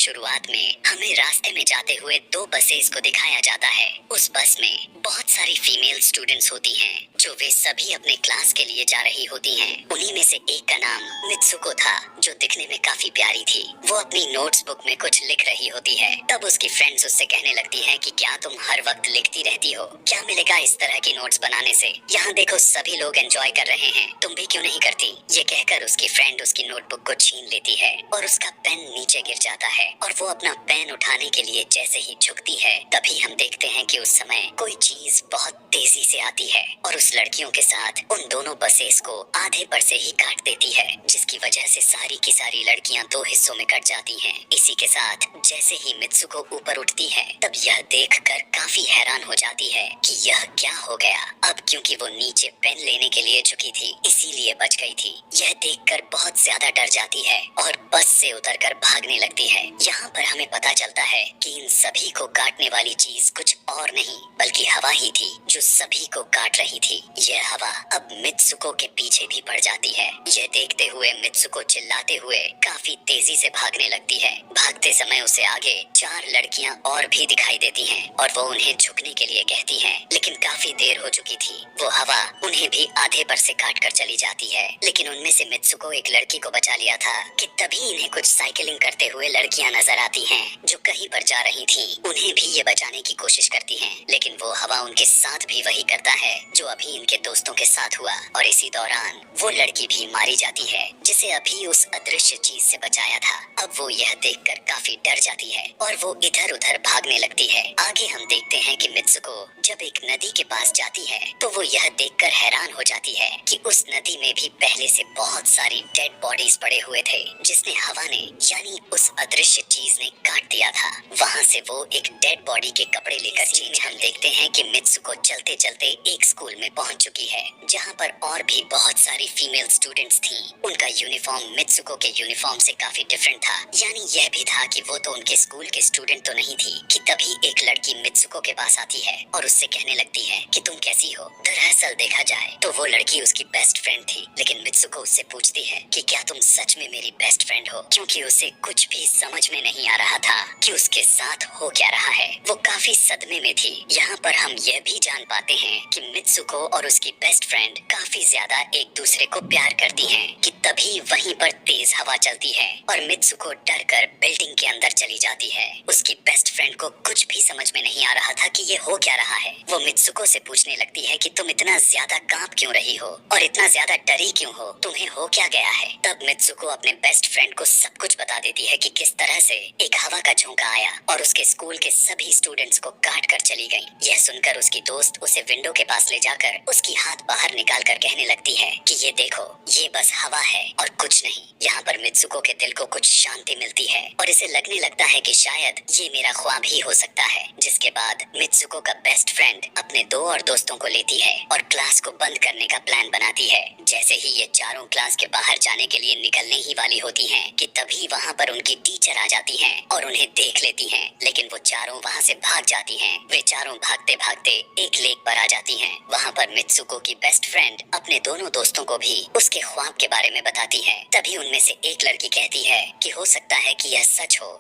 शुरुआत में हमें रास्ते में जाते हुए दो बसेस को दिखाया जाता है। उस बस में बहुत सारी फीमेल स्टूडेंट्स होती हैं जो वे सभी अपने क्लास के लिए जा रही होती हैं। उन्हीं में से एक का नाम मित्सुको था जो दिखने में काफी प्यारी थी। वो अपनी नोट्स बुक में कुछ लिख रही होती है। तब उसकी फ्रेंड्स उससे कहने लगती हैं कि क्या तुम हर वक्त लिखती रहती हो, क्या मिलेगा इस तरह की नोट्स बनाने से। यहाँ देखो सभी लोग एंजॉय कर रहे हैं, तुम भी क्यों नहीं करती। ये कहकर उसकी फ्रेंड उसकी नोटबुक को छीन लेती है और उसका पेन नीचे गिर जाता है और वो अपना पेन उठाने के लिए जैसे ही झुकती है तभी हम देखते हैं कि उस समय कोई चीज बहुत तेजी से आती है और उस लड़कियों के साथ उन दोनों बसेस को आधे पर से ही काट देती है, जिसकी वजह से सारी की सारी लड़कियां दो हिस्सों में कट जाती हैं। इसी के साथ जैसे ही मित्सुको ऊपर उठती है तब यह देखकर काफी हैरान हो जाती है कि यह क्या हो गया। अब क्योंकि वो नीचे पेन लेने के लिए झुकी थी इसीलिए बच गई थी। यह देखकर बहुत ज्यादा डर जाती है और बस से उतरकर भागने लगती है। यहाँ पर हमें पता चलता है कि इन सभी को काटने वाली चीज कुछ और नहीं बल्कि हवा ही थी जो सभी को काट रही थी। यह हवा अब मित्सुको के पीछे भी पड़ जाती है। यह देखते हुए मित्सुको चिल्लाते हुए काफी तेजी से भागने लगती है। भागते समय उसे आगे चार लड़कियां और भी दिखाई देती हैं और वो उन्हें झुकने के लिए कहती हैं, लेकिन काफी देर हो चुकी थी। वो हवा उन्हें भी आधे पर से काट कर चली जाती है। लेकिन उनमें से मित्सुको एक लड़की को बचा लिया था कि तभी इन्हें कुछ साइकिलिंग करते हुए लड़कियां नजर आती हैं जो कहीं पर जा रही थी। उन्हें भी ये बचाने की कोशिश करती हैं, लेकिन वो हवा उनके साथ भी वही करता है जो अभी इनके दोस्तों के साथ हुआ और इसी दौरान वो लड़की भी मारी जाती है जिसे अभी उस अदृश्य चीज से बचाया था। अब वो यह देखकर काफी डर जाती है और वो इधर उधर भागने लगती है। आगे हम देखते हैं कि मित्सुको जब एक नदी के पास जाती है तो वो यह देखकर हैरान हो जाती है कि उस नदी में भी पहले से बहुत सारी डेड बॉडीज पड़े हुए थे जिसने हवा ने यानी उस अदृश्य चीज ने काट दिया था। वहाँ से वो एक डेड बॉडी के कपड़े लेकर चीज हम देखते हैं कि मित्सुको चलते चलते एक स्कूल में पहुंच चुकी है जहाँ पर और भी बहुत सारी फीमेल स्टूडेंट्स थीं। उनका यूनिफॉर्म मित्सुको के यूनिफॉर्म से काफी डिफरेंट था, यानी यह भी था कि वो तो उनके स्कूल के स्टूडेंट तो नहीं थी कि तभी एक लड़की मित्सुको के पास आती है और उससे कहने लगती है कि तुम कैसी हो। दरअसल देखा जाए तो वो लड़की उसकी बेस्ट फ्रेंड थी, लेकिन मित्सुको उससे पूछती है कि क्या तुम सच में मेरी बेस्ट फ्रेंड हो, क्योंकि उसे कुछ भी समझ में नहीं आ रहा था कि उसके साथ हो क्या रहा है। वो काफी सदमे में थी। यहाँ पर हम यह भी जान पाते हैं कि मित्सुको और उसकी बेस्ट फ्रेंड काफी ज्यादा एक दूसरे को प्यार करती हैं कि तभी वहीं पर तेज हवा चलती है और मित्सुको डर कर बिल्डिंग के अंदर चली जाती है। उसकी बेस्ट फ्रेंड को कुछ भी समझ में नहीं आ रहा था कि ये हो क्या रहा है। वो मित्सुको से पूछने लगती है कि तुम इतना ज्यादा कांप क्यों रही हो और इतना ज्यादा डरी क्यों हो, तुम्हें हो क्या गया है। तब मित्सुको अपने बेस्ट फ्रेंड को सब कुछ बता देती है कि किस तरह से एक हवा का झोंका आया और उसके स्कूल के सभी स्टूडेंट्स को काट कर चली गई। यह सुनकर उसकी दोस्त उसे विंडो के पास ले जाकर उसकी हाथ बाहर निकाल कर कहने लगती है कि ये देखो ये बस हवा है और कुछ नहीं। यहाँ पर मित्सुको के दिल को कुछ शांति मिलती है और इसे लगने लगता है कि शायद ये मेरा ख्वाब ही हो सकता है। जिसके बाद मित्सुको का बेस्ट फ्रेंड अपने दो और दोस्तों को लेती है और क्लास को बंद करने का प्लान बनाती है। जैसे ही ये चारों क्लास के बाहर जाने के लिए निकलने ही वाली होती हैं कि तभी वहाँ पर उनकी टीचर आ जाती हैं और उन्हें देख लेती हैं, लेकिन वो चारों वहाँ से भाग जाती हैं। वे चारों भागते भागते एक लेक पर आ जाती हैं। वहाँ पर मित्सुको की बेस्ट फ्रेंड अपने दोनों दोस्तों को भी उसके ख्वाब के बारे में बताती है। तभी उनमें से एक लड़की कहती है कि हो सकता है कि यह सच हो,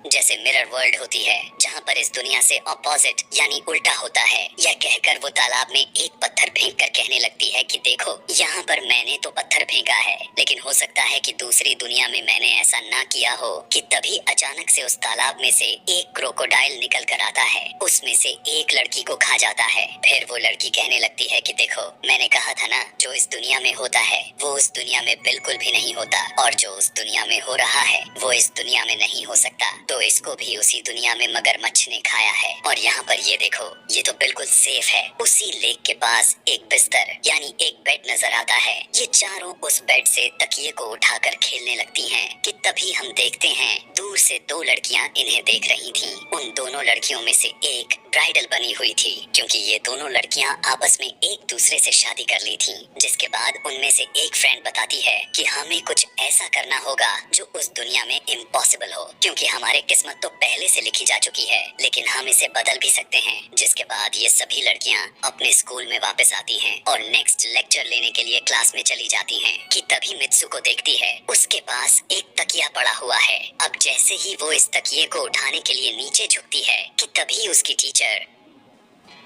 जैसे मिरर वर्ल्ड होती है जहाँ पर इस दुनिया से ऑपोजिट यानी उल्टा होता है। यह कहकर वो तालाब में एक पत्थर फेंक कर कहने लगती है कि देखो यहाँ पर मैंने तो पत्थर फेंका है, लेकिन हो सकता है कि दूसरी दुनिया में मैंने ऐसा ना किया हो कि तभी अचानक से उस तालाब में से एक क्रोकोडाइल निकल कर आता है, उसमें से एक लड़की को खा जाता है। फिर वो लड़की कहने लगती है कि देखो मैंने कहा था ना जो इस दुनिया में होता है वो उस दुनिया में बिल्कुल भी नहीं होता और जो उस दुनिया में हो रहा है वो इस दुनिया में नहीं हो सकता। तो इसको भी उसी दुनिया में मगरमच्छ ने खाया है। और यहाँ पर ये देखो ये तो बिल्कुल सेफ है। उसी लेक के पास एक बिस्तर यानी एक बेड नजर आता है। ये चारों उस बेड से तकिए को उठाकर खेलने लगती हैं कि तभी हम देखते हैं दूर से दो लड़कियां इन्हें देख रही थीं। उन दोनों लड़कियों में से एक ब्राइडल बनी हुई थी क्योंकि ये दोनों लड़कियां आपस में एक दूसरे से शादी कर ली थीं। जिसके बाद उनमें से एक फ्रेंड बताती है कि हमें कुछ ऐसा करना होगा जो उस दुनिया में इम्पॉसिबल हो, क्योंकि हमारे हमारी किस्मत तो पहले से लिखी जा चुकी है, लेकिन हम इसे बदल भी सकते हैं। जिसके बाद ये सभी लड़कियां अपने स्कूल में वापस आती हैं और नेक्स्ट लेक्चर लेने के लिए क्लास में चली जाती हैं कि तभी मित्सुको देखती है उसके पास एक तकिया पड़ा हुआ है। अब जैसे ही वो इस तकिए को उठाने के लिए नीचे झुकती है कि तभी उसकी टीचर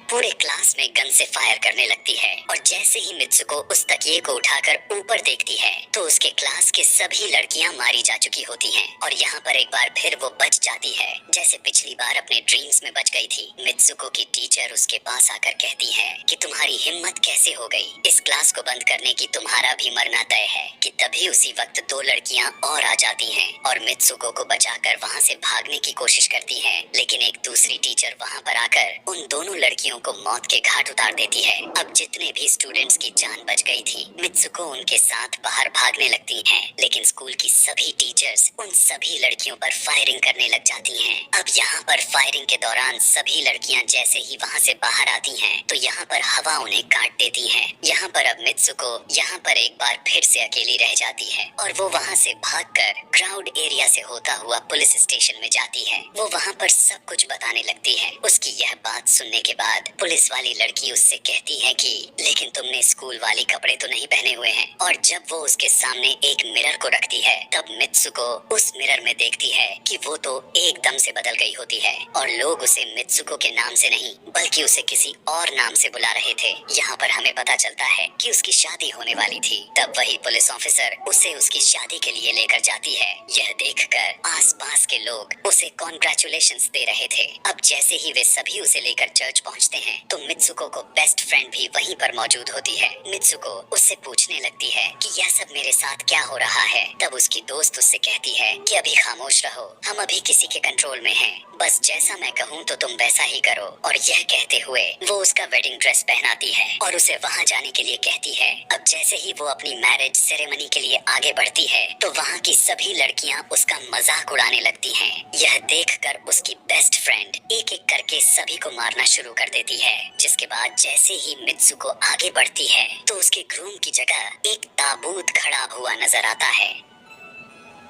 पूरे क्लास में गन से फायर करने लगती है। और जैसे ही मित्सुको उस तकिए को उठाकर ऊपर देखती है तो उसके क्लास के सभी लड़कियां मारी जा चुकी होती हैं। और यहाँ पर एक बार फिर वो बच जाती है, जैसे पिछली बार अपने ड्रीम्स में बच गई थी। मित्सुको की टीचर उसके पास आकर कहती है कि तुम्हारी हिम्मत कैसे हो गई, इस क्लास को बंद करने की, तुम्हारा भी मरना तय है। कि तभी उसी वक्त दो लड़कियां और आ जाती हैं और मित्सुको को बचाकर वहाँ से भागने की कोशिश करती हैं, लेकिन एक दूसरी टीचर वहाँ पर आकर उन दोनों लड़कियों को मौत के घाट उतार देती है। अब जितने भी स्टूडेंट्स की जान बच गई थी, मित्सुको उनके साथ बाहर भागने लगती हैं, लेकिन स्कूल की सभी टीचर्स उन सभी लड़कियों पर फायरिंग करने लग जाती हैं। अब यहाँ पर फायरिंग के दौरान सभी लड़कियां जैसे ही वहाँ से बाहर आती हैं तो यहाँ पर हवा उन्हें काट देती है। यहाँ पर अब मित्सुको यहाँ पर एक बार फिर से अकेली रह जाती है और वो वहाँ से भागकर क्राउड एरिया से होता हुआ पुलिस स्टेशन में जाती है। वो वहाँ पर सब कुछ बताने लगती है। उसकी यह बात सुनने के बाद पुलिस वाली लड़की उससे कहती है कि लेकिन तुमने स्कूल वाले कपड़े तो नहीं पहने हुए हैं। और जब वो उसके सामने एक मिरर को रखती है तब मित्सुको उस मिरर में देखती है कि वो तो एकदम से बदल गई होती है और लोग उसे मित्सुको के नाम से नहीं बल्कि उसे किसी और नाम से बुला रहे थे। यहाँ पर हमें पता चलता है कि उसकी शादी होने वाली थी। तब वही पुलिस ऑफिसर उसे उसकी शादी के लिए लेकर जाती है। यह देखकर आसपास के लोग उसे कॉन्ग्रेचुलेशंस दे रहे थे। अब जैसे ही वे सभी उसे लेकर चर्च पहुँचते हैं तो मित्सुको को बेस्ट फ्रेंड भी वहीं पर मौजूद होती है। मित्सुको उससे पूछने लगती है कि यह सब मेरे साथ क्या हो रहा है। तब उसकी दोस्त उससे कहती है कि अभी खामोश रहो, हम अभी किसी के कंट्रोल में हैं, बस जैसा मैं कहूँ तो तुम वैसा ही करो। और यह कहते हुए वो उसका वेडिंग ड्रेस पहनाती है और उसे वहाँ जाने के लिए कहती है। अब जैसे ही वो अपनी मैरिज सेरेमनी के लिए आगे बढ़ती है तो वहाँ की सभी लड़कियाँ उसका मजाक उड़ाने लगती हैं। यह देखकर उसकी बेस्ट फ्रेंड एक एक करके सभी को मारना शुरू कर देती है। जिसके बाद जैसे ही मित्सुको आगे बढ़ती है तो उसके ग्रूम की जगह एक ताबूत खड़ा हुआ नजर आता है।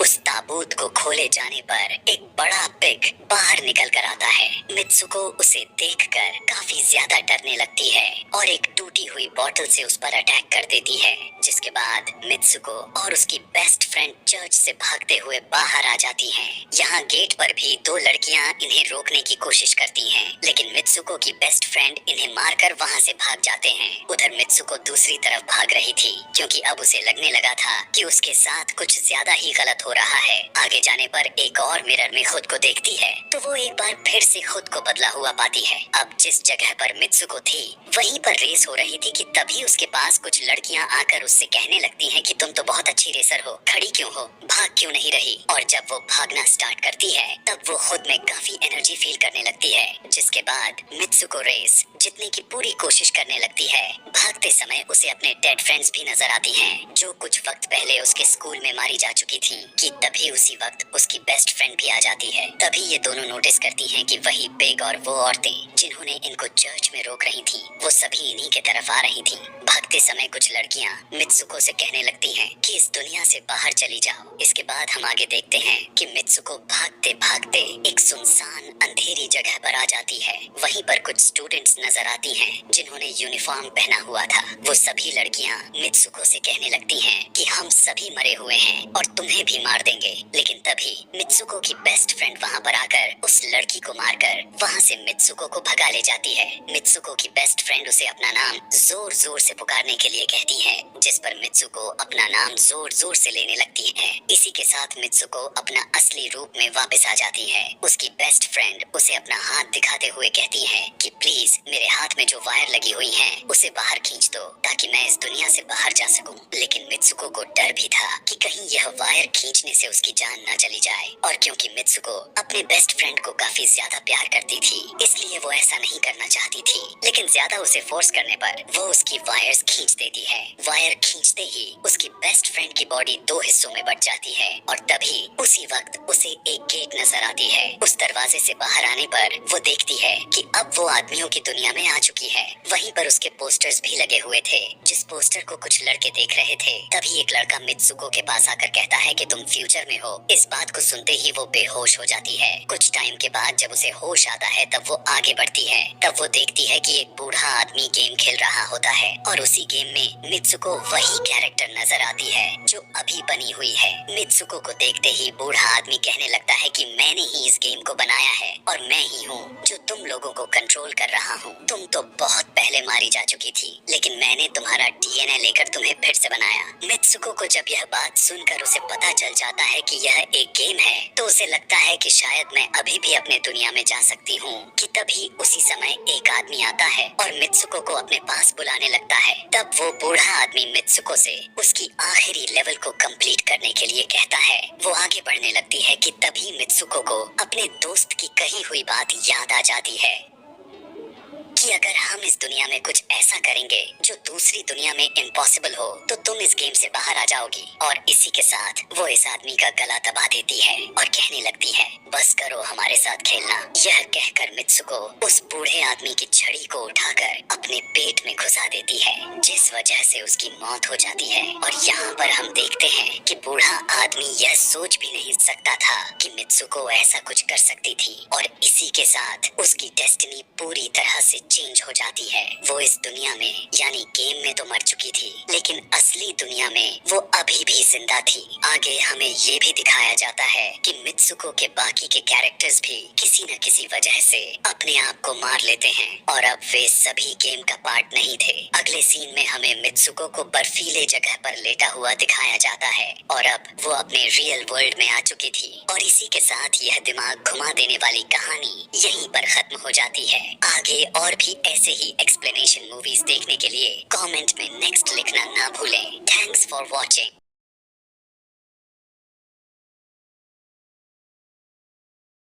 उस ताबूत को खोले जाने पर एक बड़ा पिग बाहर निकल कर आता है। मित्सुको उसे देखकर काफी ज्यादा डरने लगती है और एक टूटी हुई बोतल से उस पर अटैक कर देती है। जिसके बाद मित्सुको और उसकी बेस्ट फ्रेंड चर्च से भागते हुए बाहर आ जाती हैं। यहाँ गेट पर भी दो लड़कियाँ इन्हें रोकने की कोशिश करती हैं, लेकिन मित्सुको की बेस्ट फ्रेंड इन्हें मारकर वहाँ से भाग जाते हैं। उधर मित्सुको दूसरी तरफ भाग रही थी क्योंकि अब उसे लगने लगा था कि उसके साथ कुछ ज्यादा ही गलत हो रहा है। आगे जाने पर एक और मिरर में खुद को देखती है तो वो एक बार फिर से खुद को बदला हुआ पाती है। अब जिस जगह पर मित्सुको थी वहीं पर रेस हो रही थी कि तभी उसके पास कुछ लड़कियां आकर उससे कहने लगती हैं कि तुम तो बहुत अच्छी रेसर हो, खड़ी क्यों हो, भाग क्यों नहीं रही। और जब वो भागना स्टार्ट करती है तब वो खुद में काफी एनर्जी फील करने लगती है। जिसके बाद मित्सुको रेस जीतने की पूरी कोशिश करने लगती है। भागते समय उसे अपने डेड फ्रेंड्स भी नजर आती हैं जो कुछ वक्त पहले उसके स्कूल में मारी जा चुकी थी। कि तभी उसी वक्त उसकी बेस्ट फ्रेंड भी आ जाती है। तभी ये दोनों नोटिस करती हैं कि वही पिग और वो औरतें जिन्होंने इनको चर्च में रोक रही थी वो सभी इन्हीं के तरफ आ रही थी। भागते समय कुछ लड़कियां मित्सुको से कहने लगती हैं कि इस दुनिया से बाहर चली जाओ। इसके बाद हम आगे देखते हैं कि मित्सुको भागते भागते एक सुनसान अंधेरी जगह पर आ जाती है। वहीं पर कुछ स्टूडेंट्स नजर आती हैं जिन्होंने यूनिफॉर्म पहना हुआ था। वो सभी लड़कियां मित्सुको से कहने लगती हैं कि हम सभी मरे हुए हैं और तुम्हें भी मार देंगे। लेकिन तभी मित्सुको की बेस्ट फ्रेंड वहाँ पर आकर उस लड़की को मारकर वहाँ से मित्सुको को भगा ले जाती है। मित्सुको की बेस्ट फ्रेंड उसे अपना नाम जोर जोर से पुकारने के लिए कहती है, जिस पर मित्सुको अपना नाम जोर जोर से लेने लगती है। इसी के साथ मित्सुको अपना असली रूप में वापस आ जाती है। उसकी बेस्ट फ्रेंड उसे अपना हाथ दिखाते हुए कहती है कि प्लीज मेरे हाथ में जो वायर लगी हुई है उसे बाहर खींच दो ताकि मैं इस दुनिया से बाहर जा सकूं। लेकिन मित्सुको को डर भी था कि कहीं यह वायर खींचने से उसकी जान न चली जाए। और क्योंकि मित्सुको अपने बेस्ट फ्रेंड को काफी ज्यादा प्यार करती थी इसलिए वो ऐसा नहीं करना चाहती थी। लेकिन ज्यादा उसे फोर्स करने पर वो उसकी वायर्स खींच देती है। वायर खींचते ही उसकी बेस्ट फ्रेंड की बॉडी दो हिस्सों में बट जाती है और तभी उसी वक्त उसे उसे एक गेट नजर आती है। उस दरवाजे से बाहर आने पर वो देखती है कि अब वो आदमियों की दुनिया में आ चुकी है। वहीं पर उसके पोस्टर्स भी लगे हुए थे, जिस पोस्टर को कुछ लड़के देख रहे थे। तभी एक लड़का मित्सुको के पास आकर कहता है कि तुम फ्यूचर में हो। इस बात को सुनते ही वो बेहोश हो जाती है। कुछ टाइम के बाद जब उसे होश आता है तब वो आगे बढ़ती है। तब वो देखती है कि एक बूढ़ा आदमी गेम खेल रहा होता है और उसी गेम में मित्सुको वही कैरेक्टर नजर आती है जो अभी बनी हुई है। मित्सुको को देखते ही बूढ़ा आदमी कहने लगता है कि मैंने ही इस गेम को बनाया है और मैं ही हूँ जो तुम लोगों को कंट्रोल कर रहा हूँ। तुम तो बहुत पहले मारी जा चुकी थी, लेकिन मैंने तुम्हारा डीएनए लेकर तुम्हें फिर से बनाया। मित्सुको को जब यह बात सुनकर उसे पता चल जाता है कि यह एक गेम है, तो उसे लगता है कि शायद मैं अभी भी अपने दुनिया में जा सकती हूँ। कि तभी उसी समय एक आदमी आता है और मित्सुको को अपने पास बुलाने लगता है। तब वो बूढ़ा आदमी मित्सुको से उसकी आखिरी लेवल को कंप्लीट करने के लिए कहता है। वो आगे बढ़ने लगती है कि तभी मित्सुको को अपने दोस्त की कही हुई बात याद आ जाती है कि अगर हम इस दुनिया में कुछ ऐसा करेंगे जो दूसरी दुनिया में इम्पॉसिबल हो, तो तुम इस गेम से बाहर आ जाओगी। और इसी के साथ वो इस आदमी का गला दबा देती है और कहने लगती है, बस करो हमारे साथ खेलना। यह कहकर मित्सुको उस बूढ़े आदमी की छड़ी को उठाकर अपने पेट में घुसा देती है, जिस वजह से उसकी मौत हो जाती है। और यहाँ पर हम देखते हैं कि बूढ़ा आदमी यह सोच भी नहीं सकता था कि मित्सुको ऐसा कुछ कर सकती थी। और इसी के साथ उसकी डेस्टिनी पूरी तरह से चेंज हो जाती है। वो इस दुनिया में यानी गेम में तो मर चुकी थी, लेकिन असली दुनिया में वो अभी भी जिंदा थी। आगे हमें ये भी दिखाया जाता है कि मित्सुको के बाकी के कैरेक्टर्स भी किसी न किसी वजह से अपने आप को मार लेते हैं और अब वे सभी गेम का पार्ट नहीं थे। अगले सीन में हमें मित्सुको को बर्फीले जगह पर लेटा हुआ दिखाया जाता है और अब वो अपने रियल वर्ल्ड में आ चुकी थी। और इसी के साथ यह दिमाग घुमा देने वाली कहानी यहीं पर खत्म हो जाती है। आगे और भी ऐसे ही एक्सप्लेनेशन मूवीज देखने के लिए कमेंट में नेक्स्ट लिखना ना भूलें। Thanks for watching.